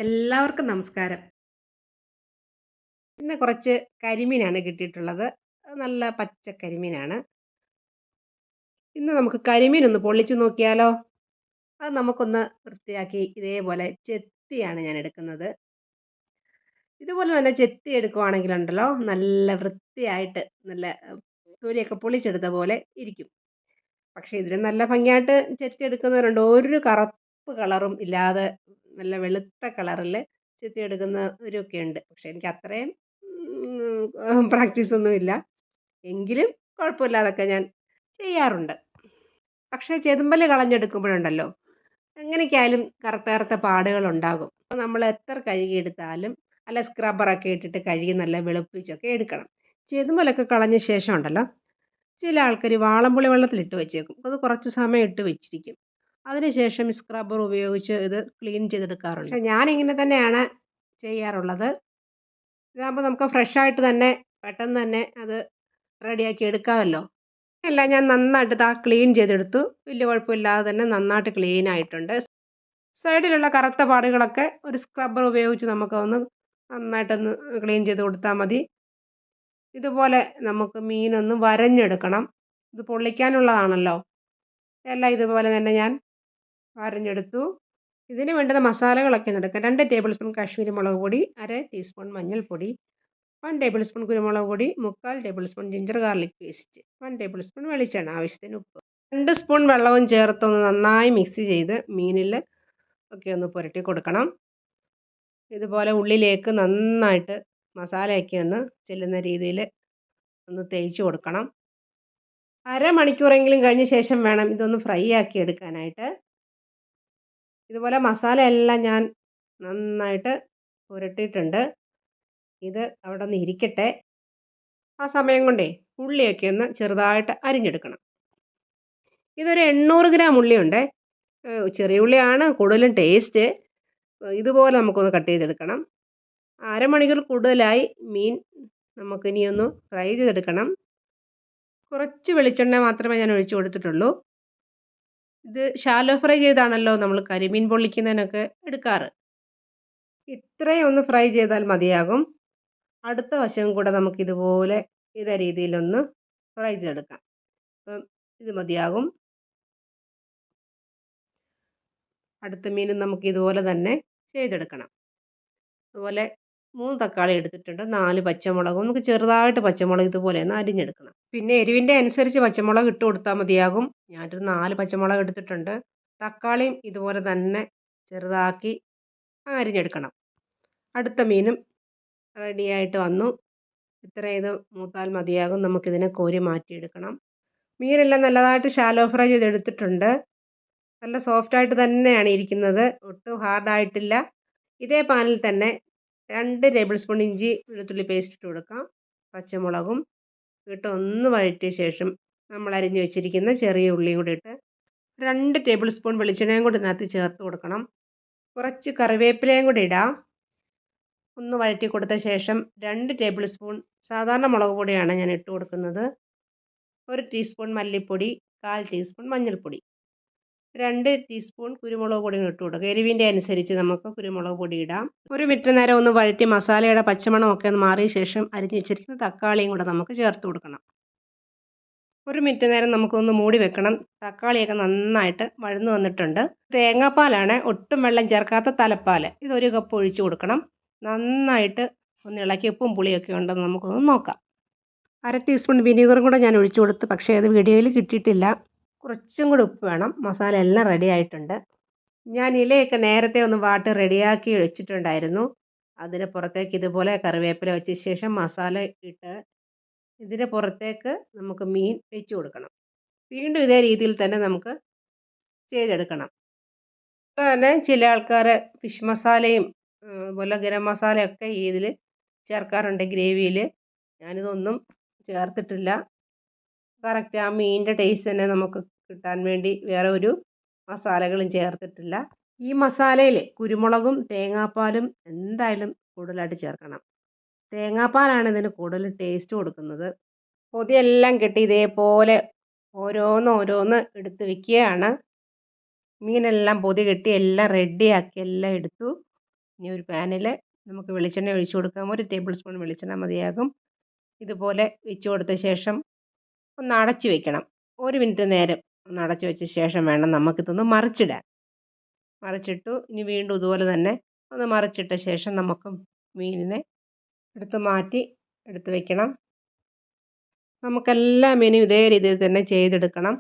എല്ലാവർക്കും നമസ്കാരം. ഇന്ന് കുറച്ച് കരിമീനാണ് കിട്ടിയിട്ടുള്ളത്. അത് നല്ല പച്ച കരിമീനാണ്. ഇന്ന് നമുക്ക് കരിമീൻ ഒന്ന് പൊള്ളിച്ച് നോക്കിയാലോ? അത് നമുക്കൊന്ന് വൃത്തിയാക്കി ഇതേപോലെ ചെത്തിയാണ് ഞാൻ എടുക്കുന്നത്. ഇതുപോലെ തന്നെ ചെത്തി എടുക്കുവാണെങ്കിലുണ്ടല്ലോ നല്ല വൃത്തിയായിട്ട് നല്ല തൊലിയൊക്കെ പൊളിച്ചെടുത്ത പോലെ ഇരിക്കും. പക്ഷേ ഇതിലും നല്ല ഭംഗിയായിട്ട് ചെത്തിയെടുക്കുന്നവരുണ്ട്. ഒരു കറുപ്പ് കളറും ഇല്ലാതെ നല്ല വെളുത്ത കളറിൽ ചെത്തിയെടുക്കുന്നവരൊക്കെ ഉണ്ട്. പക്ഷേ എനിക്ക് അത്രയും പ്രാക്ടീസ് ഒന്നുമില്ല. എങ്കിലും കുഴപ്പമില്ലാതൊക്കെ ഞാൻ ചെയ്യാറുണ്ട്. പക്ഷേ ചെതുമ്പല് കളഞ്ഞെടുക്കുമ്പോഴുണ്ടല്ലോ, എങ്ങനെയൊക്കെയായാലും കറുത്ത കറുത്ത പാടുകളുണ്ടാകും. അപ്പോൾ നമ്മൾ എത്ര കഴുകിയെടുത്താലും അല്ല സ്ക്രബ്ബറൊക്കെ ഇട്ടിട്ട് കഴുകി നല്ല വെളുപ്പിച്ചൊക്കെ എടുക്കണം. ചെതുമ്പലൊക്കെ കളഞ്ഞ ശേഷം ഉണ്ടല്ലോ, ചില ആൾക്കാർ വാളംപുളി വെള്ളത്തിലിട്ട് വെച്ചേക്കും. അത് കുറച്ച് സമയം ഇട്ട് വെച്ചിരിക്കും. അതിനുശേഷം ഈ സ്ക്രബ്ബർ ഉപയോഗിച്ച് ഇത് ക്ലീൻ ചെയ്തെടുക്കാറുണ്ട്. പക്ഷേ ഞാനിങ്ങനെ തന്നെയാണ് ചെയ്യാറുള്ളത്. ഇതാകുമ്പോൾ നമുക്ക് ഫ്രഷായിട്ട് തന്നെ പെട്ടെന്ന് തന്നെ അത് റെഡിയാക്കി എടുക്കാമല്ലോ. എല്ലാം ഞാൻ നന്നായിട്ട് ക്ലീൻ ചെയ്തെടുത്തു. വലിയ കുഴപ്പമില്ലാതെ തന്നെ നന്നായിട്ട് ക്ലീൻ ആയിട്ടുണ്ട്. സൈഡിലുള്ള കറുത്ത പാടുകളൊക്കെ ഒരു സ്ക്രബ്ബർ ഉപയോഗിച്ച് നമുക്കൊന്ന് നന്നായിട്ടൊന്ന് ക്ലീൻ ചെയ്ത് കൊടുത്താൽ മതി. ഇതുപോലെ നമുക്ക് മീനൊന്ന് വരഞ്ഞെടുക്കണം. ഇത് പൊള്ളിക്കാനുള്ളതാണല്ലോ. എല്ലാം ഇതുപോലെ തന്നെ ഞാൻ വരഞ്ഞെടുത്തു. ഇതിന് വേണ്ടുന്ന മസാലകളൊക്കെ ഒന്ന് എടുക്കാം. 2 ടേബിൾ സ്പൂൺ കാശ്മീരി മുളക് പൊടി, 1/2 ടീസ്പൂൺ മഞ്ഞൾപ്പൊടി, 1 ടേബിൾ സ്പൂൺ കുരുമുളക് പൊടി, 3/4 table spoon ginger garlic paste, 1 table spoon വെളിച്ചെണ്ണ, ആവശ്യത്തിന് ഉപ്പ്. 2 സ്പൂൺ വെള്ളവും ചേർത്തൊന്ന് നന്നായി മിക്സ് ചെയ്ത് മീനിൽ ഒക്കെ ഒന്ന് പുരട്ടി കൊടുക്കണം. ഇതുപോലെ ഉള്ളിലേക്ക് നന്നായിട്ട് മസാലയൊക്കെ ഒന്ന് ചെല്ലുന്ന രീതിയിൽ ഒന്ന് തേച്ച് കൊടുക്കണം. അരമണിക്കൂറെങ്കിലും കഴിഞ്ഞ ശേഷം വേണം ഇതൊന്ന് ഫ്രൈ ആക്കി എടുക്കാനായിട്ട്. ഇതുപോലെ മസാല എല്ലാം ഞാൻ നന്നായിട്ട് പുരട്ടിയിട്ടുണ്ട്. ഇത് അവിടെ നിന്ന് ഇരിക്കട്ടെ. ആ സമയം കൊണ്ടേ ഉള്ളിയൊക്കെ ഒന്ന് ചെറുതായിട്ട് അരിഞ്ഞെടുക്കണം. ഇതൊരു 800 ഗ്രാം ഉള്ളിയുണ്ടേ. ചെറിയ ഉള്ളിയാണ് കൂടുതലും ടേസ്റ്റ്. ഇതുപോലെ നമുക്കൊന്ന് കട്ട് ചെയ്തെടുക്കണം. അരമണിക്കൂർ കൂടുതലായി മീൻ നമുക്കിനിയൊന്ന് ഫ്രൈ ചെയ്തെടുക്കണം. കുറച്ച് വെളിച്ചെണ്ണ മാത്രമേ ഞാൻ ഒഴിച്ച് കൊടുത്തിട്ടുള്ളൂ. ഇത് ഷാലോ ഫ്രൈ ചെയ്താണല്ലോ നമ്മൾ കരിമീൻ പൊള്ളിക്കുന്നതിനൊക്കെ എടുക്കാറ്. ഇത്രയും ഒന്ന് ഫ്രൈ ചെയ്താൽ മതിയാകും. അടുത്ത വശവും കൂടെ നമുക്കിതുപോലെ ഇതേ രീതിയിലൊന്ന് ഫ്രൈ ചെയ്തെടുക്കാം. അപ്പം ഇത് മതിയാകും. അടുത്ത മീനും നമുക്ക് ഇതുപോലെ തന്നെ ചെയ്തെടുക്കണം. അതുപോലെ 3 തക്കാളി എടുത്തിട്ടുണ്ട്, 4 പച്ചമുളകും നമുക്ക് ചെറുതായിട്ട് പച്ചമുളക് ഇതുപോലെ ഒന്ന് അരിഞ്ഞെടുക്കണം. പിന്നെ എരിവിൻ്റെ അനുസരിച്ച് പച്ചമുളക് ഇട്ട് കൊടുത്താൽ മതിയാകും. ഞാനൊരു 4 പച്ചമുളക് എടുത്തിട്ടുണ്ട്. തക്കാളിയും ഇതുപോലെ തന്നെ ചെറുതാക്കി അരിഞ്ഞെടുക്കണം. അടുത്ത മീനും റെഡിയായിട്ട് വന്നു. ഇത്രയും ഇത് മൂത്താൽ മതിയാകും. നമുക്കിതിനെ കോരി മാറ്റിയെടുക്കണം. മീനെല്ലാം നല്ലതായിട്ട് ഷാലോ ഫ്രൈ ചെയ്തെടുത്തിട്ടുണ്ട്. നല്ല സോഫ്റ്റായിട്ട് തന്നെയാണ് ഇരിക്കുന്നത്. ഒട്ടും ഹാർഡായിട്ടില്ല. ഇതേ പാനിൽ തന്നെ 2 ടേബിൾ സ്പൂൺ ഇഞ്ചി വെളുത്തുള്ളി പേസ്റ്റ് ഇട്ട് കൊടുക്കാം. പച്ചമുളകും ഇട്ട് ഒന്ന് വഴറ്റിയ ശേഷം നമ്മൾ അരിഞ്ഞ് വെച്ചിരിക്കുന്ന ചെറിയ ഉള്ളിയും കൂടി ഇട്ട് 2 ടേബിൾ സ്പൂൺ വെളിച്ചെണ്ണയും കൂടി ഇതിനകത്ത് ചേർത്ത് കൊടുക്കണം. കുറച്ച് കറിവേപ്പിലയും കൂടി ഇടാം. ഒന്ന് വഴറ്റി കൊടുത്ത ശേഷം 2 ടേബിൾ സ്പൂൺ സാധാരണ മുളക് പൊടിയാണ് ഞാൻ ഇട്ട് കൊടുക്കുന്നത്. 1 ടീസ്പൂൺ മല്ലിപ്പൊടി, 1/4 ടീസ്പൂൺ മഞ്ഞൾപ്പൊടി, 2 ടീസ്പൂൺ കുരുമുളക് പൊടി ഇട്ട് കൊടുക്കുക. എരിവിൻ്റെ അനുസരിച്ച് നമുക്ക് കുരുമുളക് പൊടി ഇടാം. 1 മിനിറ്റ് നേരം ഒന്ന് വഴറ്റി മസാലയുടെ പച്ചമണമൊക്കെ ഒന്ന് മാറിയ ശേഷം അരിഞ്ഞ് വെച്ചിരിക്കുന്ന തക്കാളിയും കൂടെ നമുക്ക് ചേർത്ത് കൊടുക്കണം. 1 മിനിറ്റ് നേരം നമുക്കൊന്ന് മൂടി വെക്കണം. തക്കാളിയൊക്കെ നന്നായിട്ട് വഴന്നു വന്നിട്ടുണ്ട്. തേങ്ങാപ്പാലാണ്, ഒട്ടും വെള്ളം ചേർക്കാത്ത തലപ്പാൽ. ഇത് 1 കപ്പ് ഒഴിച്ച് കൊടുക്കണം. നന്നായിട്ട് ഒന്ന് ഇളക്കി ഉപ്പും പുളിയൊക്കെ ഉണ്ടെന്ന് നമുക്കൊന്ന് നോക്കാം. 1/2 ടീസ്പൂൺ വിനീഗറും കൂടെ ഞാൻ ഒഴിച്ചു കൊടുത്തു. പക്ഷേ അത് വീഡിയോയിൽ കിട്ടിയിട്ടില്ല. കുറച്ചും കൂടി ഉപ്പ് വേണം. മസാല എല്ലാം റെഡി ആയിട്ടുണ്ട്. ഞാൻ ഇലയൊക്കെ നേരത്തെ ഒന്ന് വാട്ടി റെഡിയാക്കി വെച്ചിട്ടുണ്ടായിരുന്നു. അതിന് പുറത്തേക്ക് ഇതുപോലെ കറിവേപ്പില വെച്ച ശേഷം മസാല ഇട്ട് ഇതിന് പുറത്തേക്ക് നമുക്ക് മീൻ വെച്ച് കൊടുക്കണം. വീണ്ടും ഇതേ രീതിയിൽ തന്നെ നമുക്ക് ചെയ്തെടുക്കണം. അതുപോലെ ചില ആൾക്കാർ ഫിഷ് മസാലയും അതുപോലെ ഗരം മസാലയൊക്കെ ഇതിൽ ചേർക്കാറുണ്ട് ഗ്രേവിയിൽ. ഞാനിതൊന്നും ചേർത്തിട്ടില്ല. കറക്റ്റ് ആ മീനിൻ്റെ ടേസ്റ്റ് തന്നെ നമുക്ക് കിട്ടാൻ വേണ്ടി വേറെ ഒരു മസാലകളും ചേർത്തിട്ടില്ല. ഈ മസാലയിൽ കുരുമുളകും തേങ്ങാപ്പാലും എന്തായാലും കൂടുതലായിട്ട് ചേർക്കണം. തേങ്ങാപ്പാലാണ് ഇതിന് കൂടുതൽ ടേസ്റ്റ് കൊടുക്കുന്നത്. പൊതിയെല്ലാം കെട്ടി ഇതേപോലെ ഓരോന്ന് എടുത്ത് വെക്കുകയാണ്. മീനെല്ലാം പൊതി കെട്ടി എല്ലാം റെഡിയാക്കി എല്ലാം എടുത്തു. ഇനി ഒരു പാനിൽ നമുക്ക് വെളിച്ചെണ്ണ ഒഴിച്ചു കൊടുക്കാം. 1 ടേബിൾ സ്പൂൺ വെളിച്ചെണ്ണ മതിയാകും. ഇതുപോലെ വെച്ച് കൊടുത്ത ശേഷം ഒന്ന് അടച്ചു വെക്കണം. 1 മിനിറ്റ് നേരം ഒന്ന് അടച്ചു വെച്ച ശേഷം വേണം നമുക്കിതൊന്ന് മറിച്ചിടാൻ. മറിച്ചിട്ടു. ഇനി വീണ്ടും ഇതുപോലെ തന്നെ ഒന്ന് മറിച്ചിട്ട ശേഷം നമുക്ക് മീനിനെ എടുത്ത് മാറ്റി എടുത്ത് വെക്കണം. നമുക്കെല്ലാ മീനും ഇതേ രീതിയിൽ തന്നെ ചെയ്തെടുക്കണം.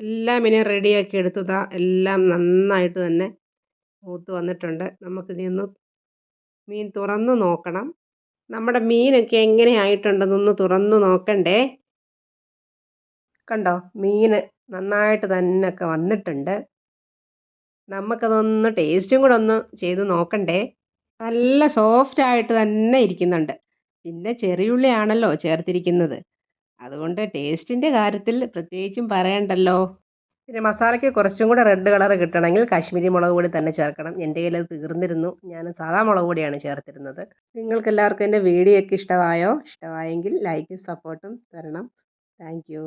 എല്ലാ മീനും റെഡിയാക്കി എടുത്തു. ദാ എല്ലാം നന്നായിട്ട് തന്നെ മൂത്ത് വന്നിട്ടുണ്ട്. നമുക്കിനി ഒന്ന് മീൻ തുറന്ന് നോക്കണം. നമ്മുടെ മീനൊക്കെ എങ്ങനെയായിട്ടുണ്ടെന്നൊന്ന് തുറന്ന് നോക്കണ്ടേ. കണ്ടോ? മീൻ നന്നായിട്ട് തന്നെയൊക്കെ വന്നിട്ടുണ്ട്. നമുക്കതൊന്ന് ടേസ്റ്റും കൂടെ ഒന്ന് ചെയ്ത് നോക്കണ്ടേ. നല്ല സോഫ്റ്റായിട്ട് തന്നെ ഇരിക്കുന്നുണ്ട്. പിന്നെ ചെറിയുള്ളിയാണല്ലോ ചേർത്തിരിക്കുന്നത്. അതുകൊണ്ട് ടേസ്റ്റിൻ്റെ കാര്യത്തിൽ പ്രത്യേകിച്ചും പറയണ്ടല്ലോ. പിന്നെ മസാലയ്ക്ക് കുറച്ചും കൂടെ റെഡ് കളർ കിട്ടണമെങ്കിൽ കാശ്മീരി മുളക് പൊടി തന്നെ ചേർക്കണം. എൻ്റെ കയ്യിൽ അത് തീർന്നിരുന്നു. ഞാൻ സാധാ മുളക് പൊടിയാണ് ചേർത്തിരുന്നത്. നിങ്ങൾക്കെല്ലാവർക്കും എൻ്റെ വീഡിയോ ഒക്കെ ഇഷ്ടമായോ? ഇഷ്ടമായെങ്കിൽ ലൈക്കും സപ്പോർട്ടും തരണം. Thank you.